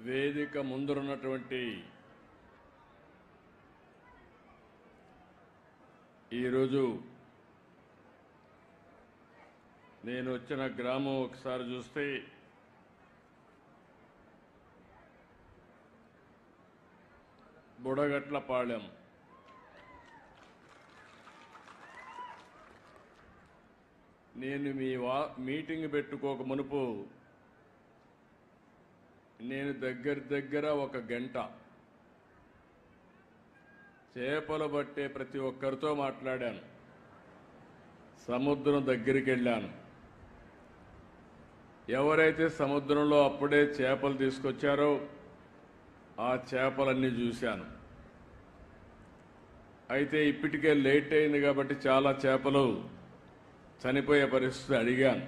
వేదిక ముందున్నటువంటి ఈరోజు నేను వచ్చిన గ్రామం ఒకసారి చూస్తే బుడగట్లపాళెం. నేను మీ మీటింగ్ పెట్టుకోక మునుపు నేను దగ్గర ఒక గంట చేపలు పట్టే ప్రతి ఒక్కరితో మాట్లాడాను. సముద్రం దగ్గరికి వెళ్ళాను. ఎవరైతే సముద్రంలో అప్పుడే చేపలు తీసుకొచ్చారో ఆ చేపలన్నీ చూశాను. అయితే ఇప్పటికే లేట్ అయింది కాబట్టి చాలా చేపలు చనిపోయే పరిస్థితి. అడిగాను,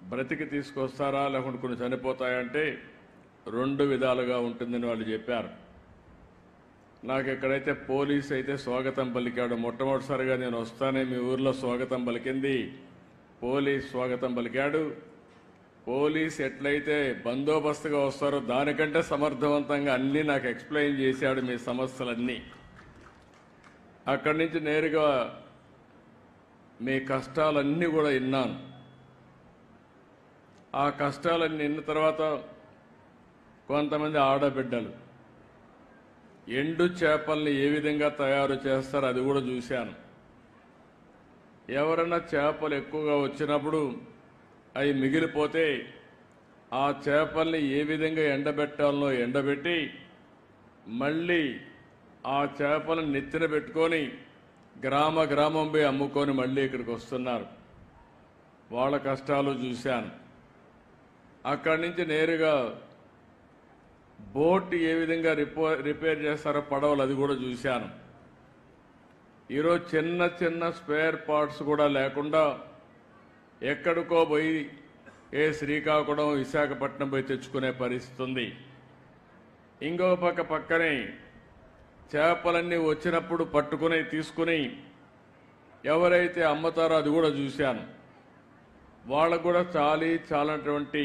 బ్రతికి తీసుకొస్తారా లేకుంటే కొన్ని చనిపోతాయంటే 2 విధాలుగా ఉంటుందని వాళ్ళు చెప్పారు. నాకు ఎక్కడైతే పోలీస్ అయితే స్వాగతం పలికాడు. మొట్టమొదటిసారిగా నేను వస్తానే మీ ఊర్లో స్వాగతం పలికింది పోలీస్ స్వాగతం పలికాడు. పోలీస్ ఎట్లయితే బందోబస్తుగా వస్తారో దానికంటే సమర్థవంతంగా అన్నీ నాకు ఎక్స్ప్లెయిన్ చేశాడు, మీ సమస్యలన్నీ. అక్కడి నుంచి నేరుగా మీ కష్టాలన్నీ కూడా విన్నాను. ఆ కష్టాలన్నీ విన్న తర్వాత కొంతమంది ఆడబిడ్డలు ఎండు చేపల్ని ఏ విధంగా తయారు చేస్తారో అది కూడా చూశాను. ఎవరైనా చేపలు ఎక్కువగా వచ్చినప్పుడు అవి మిగిలిపోతే ఆ చేపల్ని ఏ విధంగా ఎండబెట్టాలనో ఎండబెట్టి మళ్ళీ ఆ చేపలను నెత్తిన పెట్టుకొని గ్రామం పోయి అమ్ముకొని మళ్ళీ ఇక్కడికి వస్తున్నారు. వాళ్ళ కష్టాలు చూశాను. అక్కడి నుంచి నేరుగా బోట్ ఏ విధంగా రిపేర్ చేస్తారో పడవలు అది కూడా చూశాను. ఈరోజు చిన్న స్పేర్ పార్ట్స్ కూడా లేకుండా ఎక్కడికో పోయి శ్రీకాకుళం విశాఖపట్నం పోయి తెచ్చుకునే పరిస్థితి ఉంది. ఇంకో పక్కనే చేపలన్నీ వచ్చినప్పుడు పట్టుకుని తీసుకుని ఎవరైతే అమ్ముతారో అది కూడా చూశాను. వాళ్ళకు కూడా చాలనటువంటి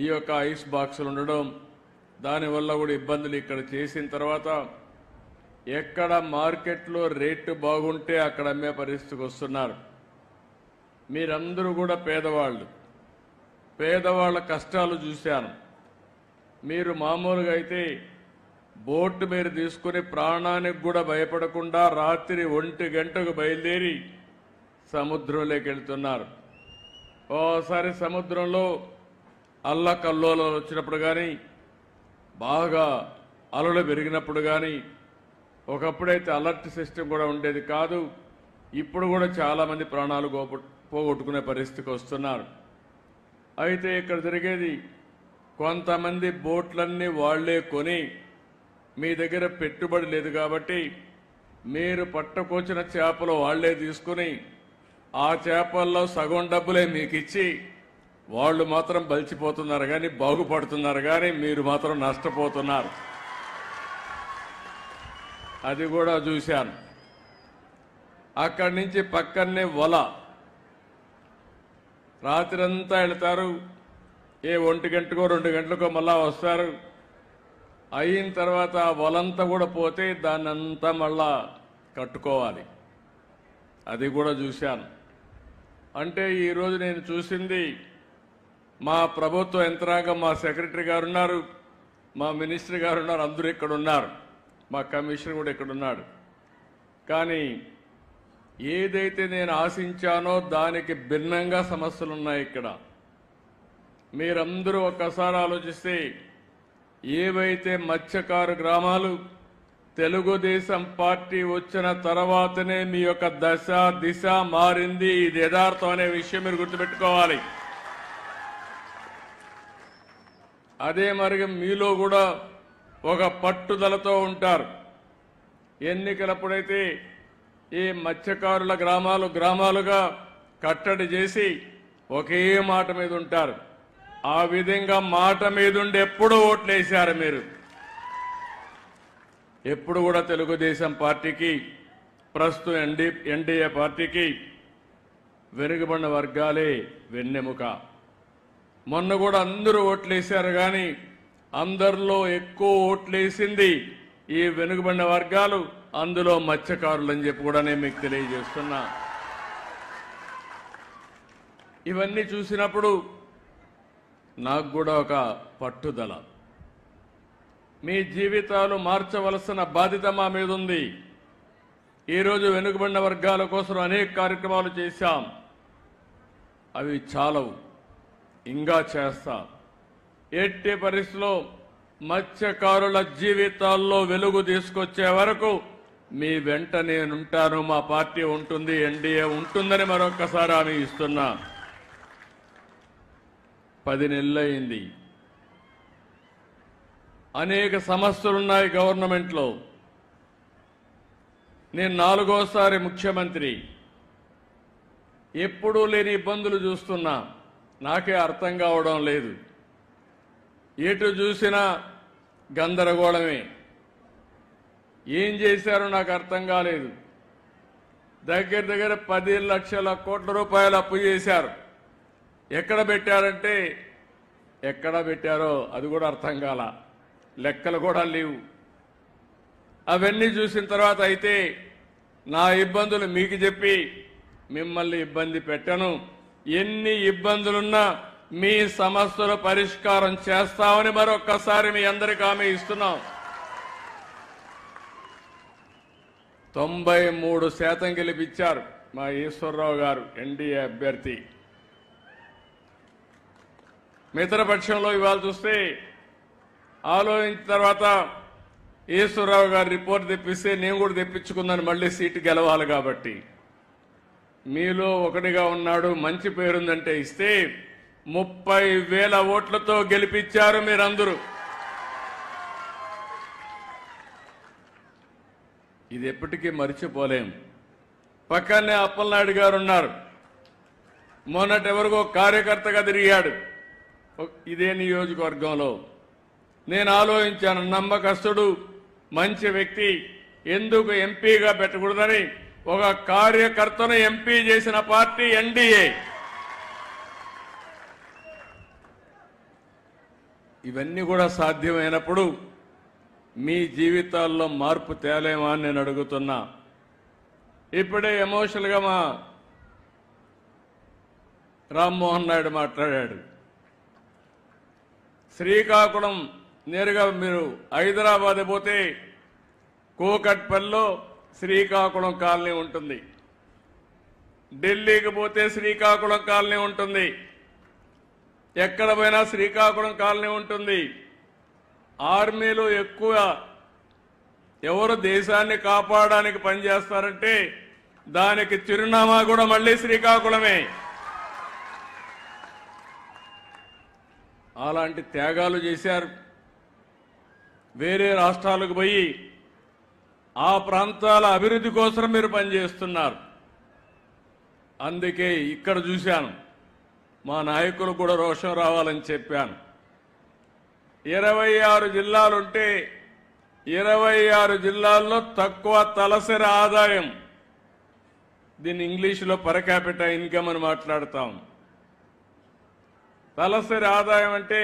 ఈ యొక్క ఐస్ బాక్సులు ఉండడం, దానివల్ల కూడా ఇబ్బందులు. ఇక్కడ చేసిన తర్వాత ఎక్కడ మార్కెట్లో రేటు బాగుంటే అక్కడ అమ్మే పరిస్థితికి వస్తున్నారు. మీరందరూ కూడా పేదవాళ్ళ కష్టాలు చూశాను. మీరు మామూలుగా అయితే బోటు మీరు తీసుకుని ప్రాణానికి కూడా భయపడకుండా రాత్రి 1 గంటకు బయలుదేరి సముద్రంలోకి వెళ్తున్నారు. ఓసారి సముద్రంలో అల్లకల్లోలాలు వచ్చినప్పుడు కానీ, బాగా అలలు పెరిగినప్పుడు కానీ, ఒకప్పుడైతే అలర్ట్ సిస్టమ్ కూడా ఉండేది కాదు. ఇప్పుడు కూడా చాలామంది ప్రాణాలు పోగొట్టుకునే పరిస్థితికి వస్తున్నారు. అయితే ఇక్కడ జరిగేది, కొంతమంది బోట్లన్నీ వాళ్లే కొని, మీ దగ్గర పెట్టుబడి లేదు కాబట్టి మీరు పట్టుకొచ్చిన చేపలు వాళ్లే తీసుకుని ఆ చేపల్లో సగం డబ్బులే మీకు ఇచ్చి వాళ్ళు మాత్రం బలిచిపోతున్నారు కానీ బాగుపడుతున్నారు కానీ మీరు మాత్రం నష్టపోతున్నారు. అది కూడా చూశాను. అక్కడి నుంచి పక్కనే వల రాత్రంతా వెళ్తారు. 1 గంటకో 2 గంటలకో మళ్ళా వస్తారు. అయిన తర్వాత వలంతా కూడా పోతే దాన్ని అంతా మళ్ళా కట్టుకోవాలి. అది కూడా చూశాను. అంటే ఈరోజు నేను చూసింది, మా ప్రభుత్వ యంత్రాంగం, మా సెక్రటరీ గారు ఉన్నారు, మా మినిస్టర్ గారు ఉన్నారు, అందరూ ఇక్కడ ఉన్నారు, మా కమిషనర్ కూడా ఇక్కడ ఉన్నాడు. కానీ ఏదైతే నేను ఆశించానో దానికి భిన్నంగా సమస్యలు ఉన్నాయి ఇక్కడ. మీరందరూ ఒక్కసారి ఆలోచిస్తే, ఏవైతే మత్స్యకారు గ్రామాలు తెలుగుదేశం పార్టీ వచ్చిన తర్వాతనే మీ యొక్క దిశ మారింది. ఇది యథార్థం అనే విషయం మీరు గుర్తుపెట్టుకోవాలి. అదే మరి మీలో కూడా ఒక పట్టుదలతో ఉంటారు. ఎన్నికలప్పుడైతే ఈ మత్స్యకారుల గ్రామాలుగా కట్టడి చేసి ఒకే మాట మీద ఉంటారు. ఆ విధంగా మాట మీదుండి ఎప్పుడు ఓట్లేశారు మీరు. ఎప్పుడు కూడా తెలుగుదేశం పార్టీకి, ప్రస్తుతం ఎన్డీఏ పార్టీకి వెనుకబడిన వర్గాలే వెన్నెముక. మొన్న కూడా అందరూ ఓట్లేశారు కానీ అందరిలో ఎక్కువ ఓట్లేసింది ఈ వెనుకబడిన వర్గాలు, అందులో మత్స్యకారులని చెప్పి కూడా నేను మీకు తెలియజేస్తున్నా. ఇవన్నీ చూసినప్పుడు నాకు కూడా ఒక పట్టుదల, మీ జీవితాలు మార్చవలసిన బాధ్యత మా మీద ఉంది. ఈరోజు వెనుకబడిన వర్గాల కోసం అనేక కార్యక్రమాలు చేశాం, అవి చాలవు, ఇంకా చేస్తా. ఎట్టి పరిస్థితుల్లో మత్స్యకారుల జీవితాల్లో వెలుగు తీసుకొచ్చే వరకు మీ వెంట నేనుంటాను, మా పార్టీ ఉంటుంది, ఎన్డీఏ ఉంటుందని మరొక్కసారి హామీ ఇస్తున్నా. 10 నెలలైంది, అనేక సమస్యలున్నాయి గవర్నమెంట్లో. నేను 4వసారి ముఖ్యమంత్రి, ఎప్పుడూ లేని ఇబ్బందులు చూస్తున్నా, నాకే అర్థం కావడం లేదు. ఎటు చూసినా గందరగోళమే, ఏం చేశారో నాకు అర్థం కాలేదు. దగ్గర 10 లక్షల కోట్ల రూపాయలు అప్పు చేశారు. ఎక్కడ పెట్టారంటే ఎక్కడ పెట్టారో అది కూడా అర్థం కాల, లెక్కలు కూడా లేవు. అవన్నీ చూసిన తర్వాత అయితే నా ఇబ్బందులు మీకు చెప్పి మిమ్మల్ని ఇబ్బంది పెట్టను. ఎన్ని ఇబ్బందులున్నా మీ సమస్యల పరిష్కారం చేస్తామని మరొక్కసారి మీ అందరికీ హామీ ఇస్తున్నాం. 93% గెలిపించారు మా ఈశ్వరరావు గారు, ఎన్డీఏ అభ్యర్థి. మిత్రపక్షంలో ఇవాళ చూస్తే ఆలోచించిన తర్వాత ఈశ్వరరావు గారు రిపోర్ట్ తెప్పిస్తే నేను కూడా తెప్పించుకున్నాను, మళ్ళీ సీటు గెలవాలి కాబట్టి. మీలో ఒకటిగా ఉన్నాడు, మంచి పేరుందంటే ఇస్తే 30,000 ఓట్లతో గెలిపించారు మీరందరూ. ఇది ఎప్పటికీ మర్చిపోలేం. పక్కనే అప్పలనాయుడు గారు ఉన్నారు, మొన్నటి ఎవరికో కార్యకర్తగా తిరిగాడు ఇదే నియోజకవర్గంలో. నేను ఆలోచించాను, నమ్మకస్తుడు, మంచి వ్యక్తి, ఎందుకు ఎంపీగా పెట్టకూడదని ఒక కార్యకర్తను ఎంపీ చేసిన పార్టీ ఎన్డీఏ. ఇవన్నీ కూడా సాధ్యమైనప్పుడు మీ జీవితాల్లో మార్పు తేలేమా అని నేను అడుగుతున్నా. ఇప్పుడే ఎమోషనల్గా మా రామ్మోహన్ నాయుడు మాట్లాడాడు. శ్రీకాకుళం నేరుగా మీరు హైదరాబాద్ పోతే కూకట్పల్లిలో శ్రీకాకుళం కాలనీ ఉంటుంది, ఢిల్లీకి పోతే శ్రీకాకుళం కాలనీ ఉంటుంది, ఎక్కడ పోయినా శ్రీకాకుళం కాలనీ ఉంటుంది. ఆర్మీలో ఎక్కువ ఎవరు దేశాన్ని కాపాడడానికి పనిచేస్తారంటే దానికి చిరునామా కూడా మళ్ళీ శ్రీకాకుళమే. అలాంటి త్యాగాలు చేశారు. వేరే రాష్ట్రాలకు పోయి ఆ ప్రాంతాల అభివృద్ధి కోసం మీరు పనిచేస్తున్నారు. అందుకే ఇక్కడ చూశాను, మా నాయకులు కూడా రోషం రావాలని చెప్పాను. 26 జిల్లాలుంటే 26 జిల్లాల్లో తక్కువ తలసరి ఆదాయం, దీన్ని ఇంగ్లీష్లో పర్ క్యాపిటా ఇన్కమ్ అని మాట్లాడతాం. తలసరి ఆదాయం అంటే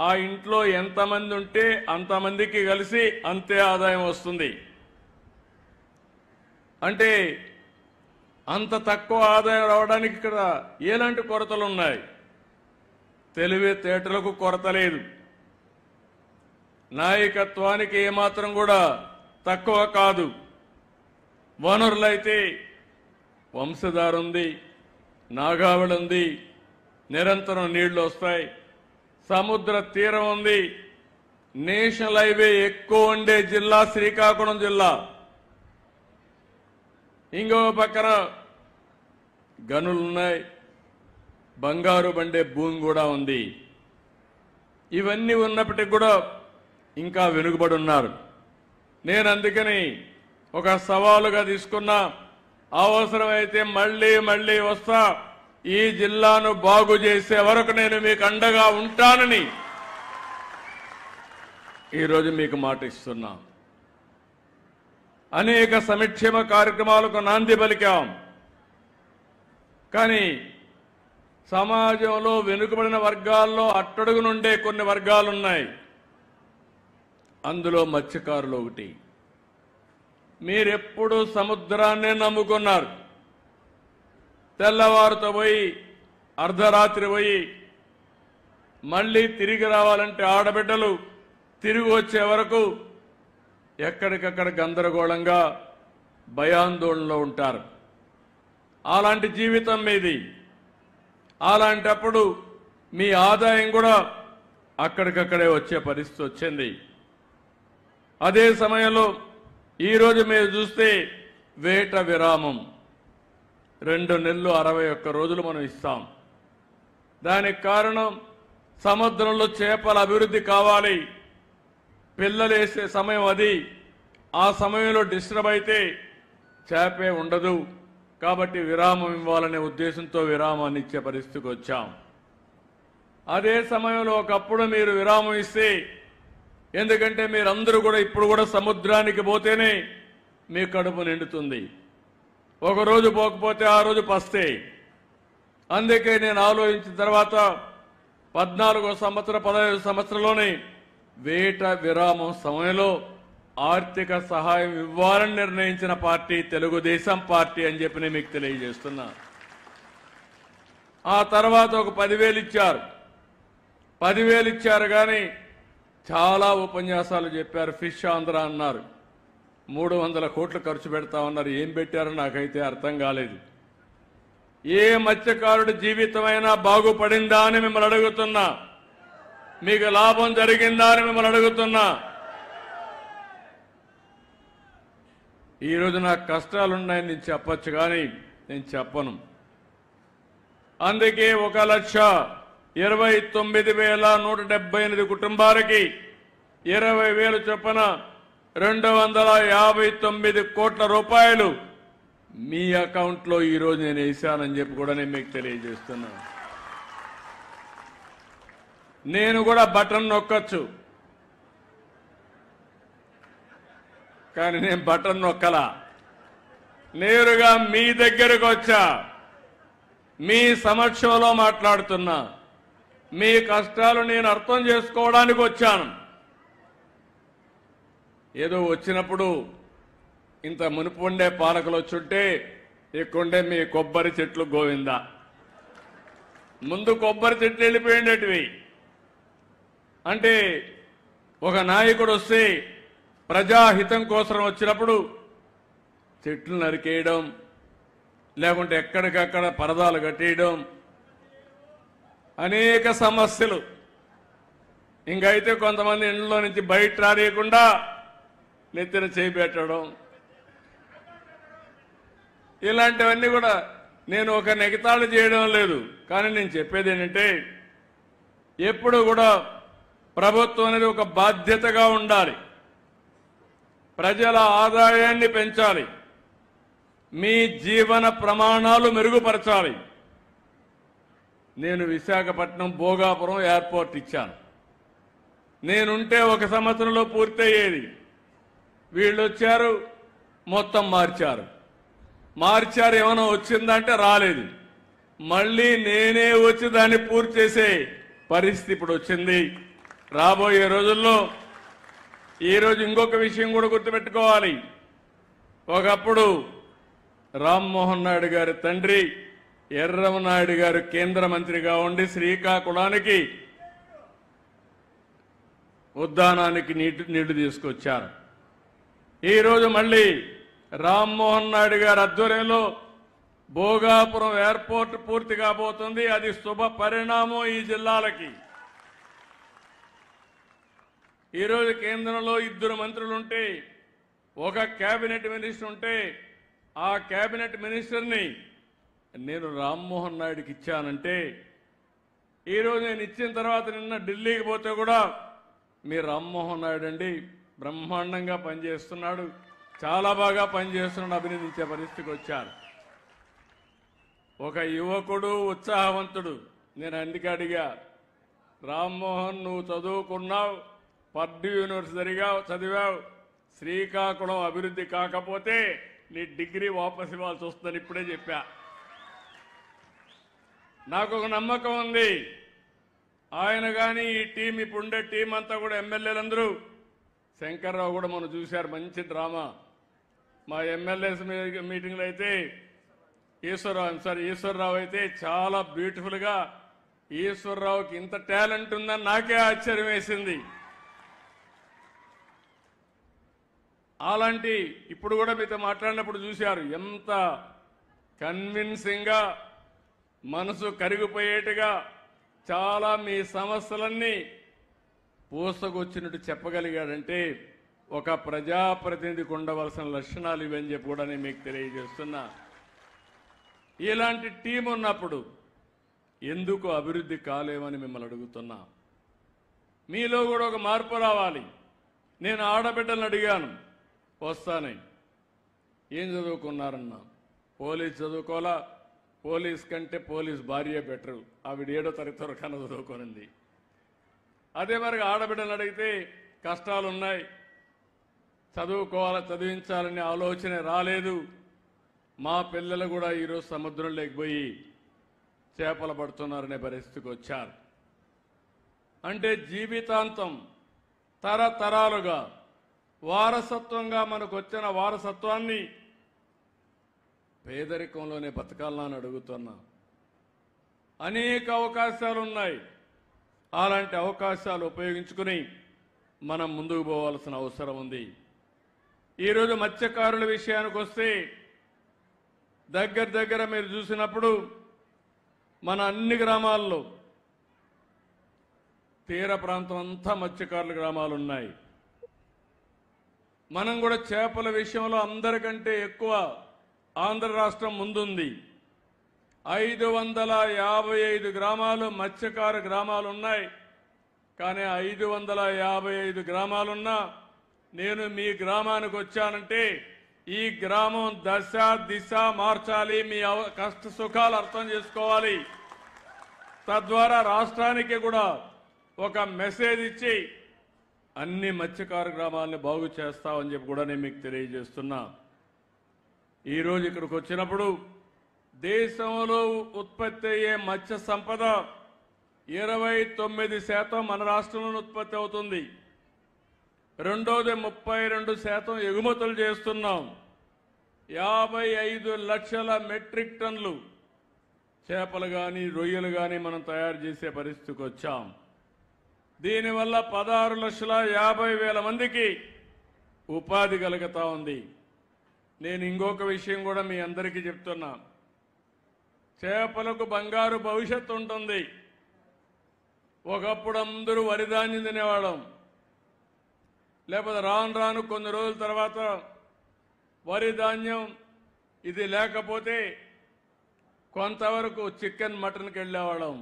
ఆ ఇంట్లో ఎంతమంది ఉంటే అంతమందికి కలిసి అంతే ఆదాయం వస్తుంది. అంటే అంత తక్కువ ఆదాయం రావడానికి ఇక్కడ ఎలాంటి కొరతలు ఉన్నాయి? తెలివితేటలకు కొరత లేదు, నాయకత్వానికి ఏమాత్రం కూడా తక్కువ కాదు. వనరులైతే వంశధార ఉంది, నాగావళి ఉంది, నిరంతరం నీళ్లు వస్తాయి, సముద్ర తీరం ఉంది. నేషనల్ హైవే ఎక్కువ ఉండే జిల్లా శ్రీకాకుళం జిల్లా. ఇంకో పక్కన గనులున్నాయి, బంగారు బండే భూమి కూడా ఉంది. ఇవన్నీ ఉన్నప్పటికీ కూడా ఇంకా వెనుకబడి ఉన్నారు. నేను అందుకని ఒక సవాలుగా తీసుకున్నా, అవసరమైతే మళ్ళీ మళ్ళీ వస్తా, ఈ జిల్లాను బాగు చేసే వరకు నేను మీకు అండగా ఉంటానని ఈరోజు మీకు మాట ఇస్తున్నా. అనేక సంక్షేమ కార్యక్రమాలకు నాంది పలికాం. కానీ సమాజంలో వెనుకబడిన వర్గాల్లో అట్టడుగు నుండే కొన్ని వర్గాలున్నాయి. అందులో మత్స్యకారులు ఒకటి. మీరెప్పుడు సముద్రాన్నే నమ్ముకున్నారు. తెల్లవారుతో పోయి అర్ధరాత్రి పోయి మళ్ళీ తిరిగి రావాలంటే ఆడబిడ్డలు తిరిగి వచ్చే వరకు ఎక్కడికక్కడ గందరగోళంగా భయాందోళనలో ఉంటారు. అలాంటి జీవితం మీది. అలాంటప్పుడు మీ ఆదాయం కూడా అక్కడికక్కడే వచ్చే పరిస్థితి వచ్చింది. అదే సమయంలో ఈరోజు మీరు చూస్తే వేట విరామం 2 నెలలు 61 రోజులు మనం ఇస్తాం. దానికి కారణం సముద్రంలో చేపల అభివృద్ధి కావాలి. పిల్లలు వేసే సమయం అది. ఆ సమయంలో డిస్టర్బ్ అయితే చేపే ఉండదు. కాబట్టి విరామం ఇవ్వాలనే ఉద్దేశంతో విరామాన్ని ఇచ్చే పరిస్థితికి వచ్చాం. అదే సమయంలో ఒకప్పుడు మీరు విరామం ఇస్తే, ఎందుకంటే మీరందరూ కూడా ఇప్పుడు కూడా సముద్రానికి పోతేనే మీ కడుపు నిండుతుంది. ఒకరోజు పోకపోతే ఆ రోజు పస్తే. అందుకే నేను ఆలోచించిన తర్వాత 14వ సంవత్సరం 15వ సంవత్సరంలోనే వేట విరామం సమయంలో ఆర్థిక సహాయం ఇవ్వాలని నిర్ణయించిన పార్టీ తెలుగుదేశం పార్టీ అని చెప్పి నేను మీకు తెలియజేస్తున్నా. ఆ తర్వాత ఒక 10,000 ఇచ్చారు. 10,000 ఇచ్చారు కానీ చాలా ఉపన్యాసాలు చెప్పారు. ఫిష్ ఆంధ్ర అన్నారు. 300 కోట్లు ఖర్చు పెడతామన్నారు. ఏం పెట్టారో నాకైతే అర్థం కాలేదు. ఏ మత్స్యకారుడి జీవితమైనా బాగుపడిందా అని మిమ్మల్ని అడుగుతున్నా. మీకు లాభం జరిగిందా అని మిమ్మల్ని అడుగుతున్నా. ఈరోజు నాకు కష్టాలున్నాయని నేను చెప్పచ్చు కానీ నేను చెప్పను. అందుకే 1,29,178 కుటుంబాలకి 20,000 చొప్పున 259 కోట్ల రూపాయలు మీ అకౌంట్లో ఈరోజు నేను వేశానని చెప్పి కూడా నేను మీకు తెలియజేస్తున్నాను. నేను కూడా బటన్ నొక్కచ్చు, కానీ నేను బటన్ నొక్కలా. నేరుగా మీ దగ్గరకు వచ్చా, మీ సమక్షంలో మాట్లాడుతున్నా. మీ కష్టాలు నేను అర్థం చేసుకోవడానికి వచ్చాను. ఏదో వచ్చినప్పుడు ఇంత మునుపు ఉండే పాలకులు వచ్చుంటే ఇక్కడుండే మీ కొబ్బరి చెట్లు గోవిందా. ముందు కొబ్బరి చెట్లు వెళ్ళిపోయినటివి. అంటే ఒక నాయకుడు వస్తే ప్రజాహితం కోసం వచ్చినప్పుడు చెట్లు నరికేయడం, లేకుంటే ఎక్కడికక్కడ పరదాలు కట్టేయడం, అనేక సమస్యలు. ఇంకైతే కొంతమంది ఇంట్లో నుంచి బయట రానియకుండా నెత్తిన చేపెట్టడం, ఇలాంటివన్నీ కూడా నేను ఒక నెగతాళి చేయడం లేదు. కానీ నేను చెప్పేది ఏంటంటే ఎప్పుడు కూడా ప్రభుత్వం అనేది ఒక బాధ్యతగా ఉండాలి. ప్రజల ఆదాయాన్ని పెంచాలి. మీ జీవన ప్రమాణాలు మెరుగుపరచాలి. నేను విశాఖపట్నం భోగాపురం ఎయిర్పోర్ట్ ఇచ్చాను. నేనుంటే 1 సంవత్సరంలో పూర్తయ్యేది. వీళ్ళు వచ్చారు, మొత్తం మార్చారు. ఏమైనా వచ్చిందంటే రాలేదు. మళ్ళీ నేనే వచ్చి దాన్ని పూర్తి చేసే పరిస్థితి ఇప్పుడు వచ్చింది. రాబోయే రోజుల్లో ఈరోజు ఇంకొక విషయం కూడా గుర్తుపెట్టుకోవాలి. ఒకప్పుడు రామ్మోహన్ నాయుడు గారి తండ్రి ఎర్రమనాయుడు గారు కేంద్ర మంత్రిగా ఉండి శ్రీకాకుళానికి ఉద్దానానికి నీళ్లు తీసుకొచ్చారు. ఈరోజు మళ్ళీ రామ్మోహన్ నాయుడు గారి ఆధ్వర్యంలో భోగాపురం ఎయిర్పోర్ట్ పూర్తి కాబోతుంది. అది శుభ పరిణామం ఈ జిల్లాలకి. ఈరోజు కేంద్రంలో 2 మంత్రులుంటే, ఒక కేబినెట్ మినిస్టర్ ఉంటే, ఆ కేబినెట్ మినిస్టర్ని నేను రామ్మోహన్ నాయుడుకి ఇచ్చానంటే, ఈరోజు నేను ఇచ్చిన తర్వాత నిన్న ఢిల్లీకి పోతే కూడా మీ రామ్మోహన్ నాయుడు అండి బ్రహ్మాండంగా పనిచేస్తున్నాడు, చాలా బాగా పనిచేస్తున్నాడు అభినందించే పరిస్థితికి వచ్చారు. ఒక యువకుడు ఉత్సాహవంతుడు. నేను అందుకే అడిగా, రామ్మోహన్ నువ్వు చదువుకున్నావు, పర్డ్యూ యూనివర్సిటీగా చదివావు, శ్రీకాకుళం అభివృద్ధి కాకపోతే నీ డిగ్రీ వాపసు ఇవ్వాల్సి వస్తుందని ఇప్పుడే చెప్పా. నాకు ఒక నమ్మకం ఉంది, ఆయన కానీ ఈ టీం ఇప్పుడుండే టీం అంతా కూడా ఎమ్మెల్యేలందరూ శంకర్రావు కూడా మనం చూశారు, మంచి డ్రామా. మా ఎమ్మెల్యేస్ మీటింగ్లో అయితే ఈశ్వరరావు అయితే చాలా బ్యూటిఫుల్గా, ఈశ్వరరావుకి ఇంత టాలెంట్ ఉందని నాకే ఆశ్చర్యం వేసింది. అలాంటి ఇప్పుడు కూడా మీతో మాట్లాడినప్పుడు చూశారు, ఎంత కన్విన్సింగ్గా మనసు కరిగిపోయేట్టుగా చాలా మీ సమస్యలన్నీ పూసకొచ్చినట్టు చెప్పగలిగాడంటే ఒక ప్రజాప్రతినిధికి ఉండవలసిన లక్షణాలు ఇవని చెప్పి కూడా నేను మీకు తెలియజేస్తున్నా. ఇలాంటి టీం ఉన్నప్పుడు ఎందుకు అభివృద్ధి కాలేమని మిమ్మల్ని అడుగుతున్నా. మీలో కూడా ఒక మార్పు రావాలి. నేను ఆడబిడ్డలను అడిగాను, వస్తానని. ఏం చదువుకున్నారన్నా? పోలీస్ చదువుకోవాలా, పోలీస్ కంటే పోలీస్ భార్య బెటరు. ఆవిడ 7వ తరగతి వరకన్నా చదువుకోనుంది. అదే మరి ఆడబిడ్డలు అడిగితే కష్టాలున్నాయి, చదివించాలనే ఆలోచన రాలేదు. మా పిల్లలు కూడా ఈరోజు సముద్రంలోకి పోయి చేపలు పడుతున్నారనే పరిస్థితికి వచ్చారు. అంటే జీవితాంతం తరతరాలుగా వారసత్వంగా మనకు వచ్చిన వారసత్వాన్ని పేదరికంలోనే బతకాలని అడుగుతున్నా. అనేక అవకాశాలు ఉన్నాయి. అలాంటి అవకాశాలు ఉపయోగించుకుని మనం ముందుకు పోవాల్సిన అవసరం ఉంది. ఈరోజు మత్స్యకారుల విషయానికి వస్తే దగ్గర మీరు చూసినప్పుడు మన అన్ని గ్రామాల్లో తీర ప్రాంతం అంతా మత్స్యకారుల గ్రామాలు ఉన్నాయి. మనం కూడా చేపల విషయంలో అందరికంటే ఎక్కువ ఆంధ్ర రాష్ట్రం ముందుంది. 555 గ్రామాలు మత్స్యకార గ్రామాలు ఉన్నాయి. కానీ 555 గ్రామాలున్నా నేను మీ గ్రామానికి వచ్చానంటే ఈ గ్రామం దశ దిశ మార్చాలి. మీ కష్ట సుఖాలు అర్థం చేసుకోవాలి. తద్వారా రాష్ట్రానికి కూడా ఒక మెసేజ్ ఇచ్చి అన్ని మత్స్యకార గ్రామాలను బాగు చేస్తామని చెప్పి కూడా నేను మీకు తెలియజేస్తున్నా. ఈరోజు ఇక్కడికి వచ్చినప్పుడు దేశంలో ఉత్పత్తి అయ్యే మత్స్య సంపద 29% మన రాష్ట్రంలో ఉత్పత్తి అవుతుంది. రెండోది 32% ఎగుమతులు చేస్తున్నాం. 55 లక్షల మెట్రిక్ టన్నులు చేపలు కానీ రొయ్యలు కానీ మనం తయారు చేసే పరిస్థితికి వచ్చాం. దీనివల్ల 16,50,000 మందికి ఉపాధి కలుగుతా ఉంది. నేను ఇంకొక విషయం కూడా మీ అందరికీ చెప్తున్నా. చేపలకు బంగారు భవిష్యత్తు ఉంటుంది. ఒకప్పుడు అందరూ వరిధాన్యం తినేవాళ్ళం. లేకపోతే రాను కొన్ని రోజుల తర్వాత వరి ధాన్యం ఇది లేకపోతే కొంతవరకు చికెన్ మటన్కి వెళ్ళేవాళ్ళం.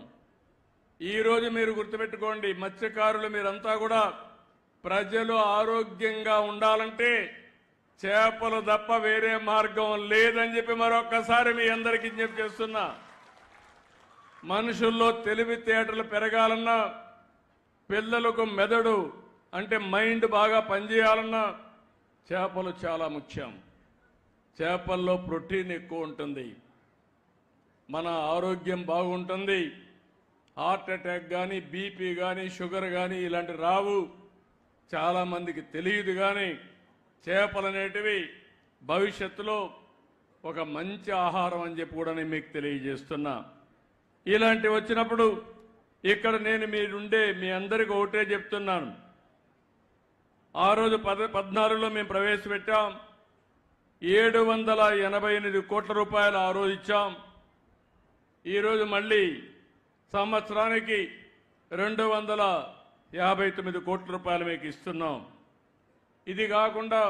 ఈరోజు మీరు గుర్తుపెట్టుకోండి, మత్స్యకారులు మీరంతా కూడా ప్రజలు ఆరోగ్యంగా ఉండాలంటే చేపలు తప్ప వేరే మార్గం లేదని చెప్పి మరొక్కసారి మీ అందరికీ విజ్ఞప్తి చేస్తున్నా. మనుషుల్లో తెలివితేటలు పెరగాలన్నా, పిల్లలకు మెదడు అంటే మైండ్ బాగా పనిచేయాలన్నా చేపలు చాలా ముఖ్యం. చేపల్లో ప్రోటీన్ ఎక్కువ ఉంటుంది. మన ఆరోగ్యం బాగుంటుంది. హార్ట్ అటాక్ కానీ బీపీ కానీ షుగర్ కానీ ఇలాంటి రావు. చాలామందికి తెలియదు. కానీ చేపలు అనేటివి భవిష్యత్తులో ఒక మంచి ఆహారం అని చెప్పి కూడా నేను మీకు తెలియజేస్తున్నా. ఇలాంటివి వచ్చినప్పుడు ఇక్కడ నేను మీరుండే మీ అందరికీ ఒకటే చెప్తున్నాను. ఆ రోజు 14లో మేము ప్రవేశపెట్టాం. 788 కోట్ల రూపాయలు ఆ రోజు ఇచ్చాం. ఈరోజు మళ్ళీ సంవత్సరానికి 259 కోట్ల రూపాయలు మీకు ఇస్తున్నాం. ఇది కాకుండా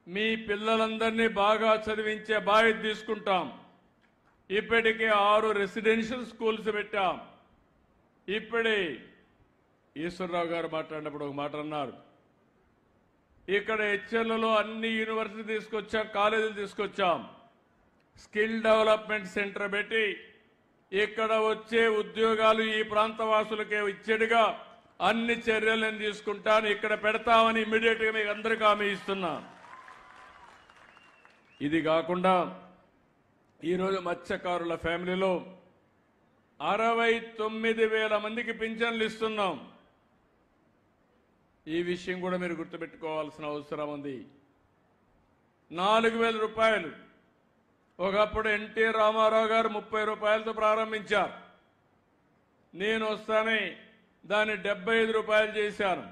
మీ పిల్లలందరినీ బాగా చదివించే బాధ్యత తీసుకుంటాం. ఇప్పటికే 6 రెసిడెన్షియల్ స్కూల్స్ పెట్టాం. ఇప్పుడే ఈశ్వరరావు గారు మాట్లాడినప్పుడు ఒక మాట అన్నారు. ఇక్కడ హెచ్ఎల్లలో అన్ని యూనివర్సిటీ తీసుకొచ్చాం, కాలేజీలు తీసుకొచ్చాం. స్కిల్ డెవలప్మెంట్ సెంటర్ పెట్టి ఇక్కడ వచ్చే ఉద్యోగాలు ఈ ప్రాంత వాసులకే ఇచ్చేట్టుగా అన్ని చర్యలు నేను తీసుకుంటాను. ఇక్కడ పెడతామని ఇమ్మీడియట్గా మీకు అందరికీ హామీ ఇస్తున్నా. ఇది కాకుండా ఈరోజు మత్స్యకారుల ఫ్యామిలీలో 69,000 మందికి పింఛన్లు ఇస్తున్నాం. ఈ విషయం కూడా మీరు గుర్తుపెట్టుకోవాల్సిన అవసరం ఉంది. 4,000 రూపాయలు ఒకప్పుడు ఎన్టీ రామారావు గారు 30 రూపాయలతో ప్రారంభించారు. నేను వస్తానే దాన్ని 75 రూపాయలు చేశాను.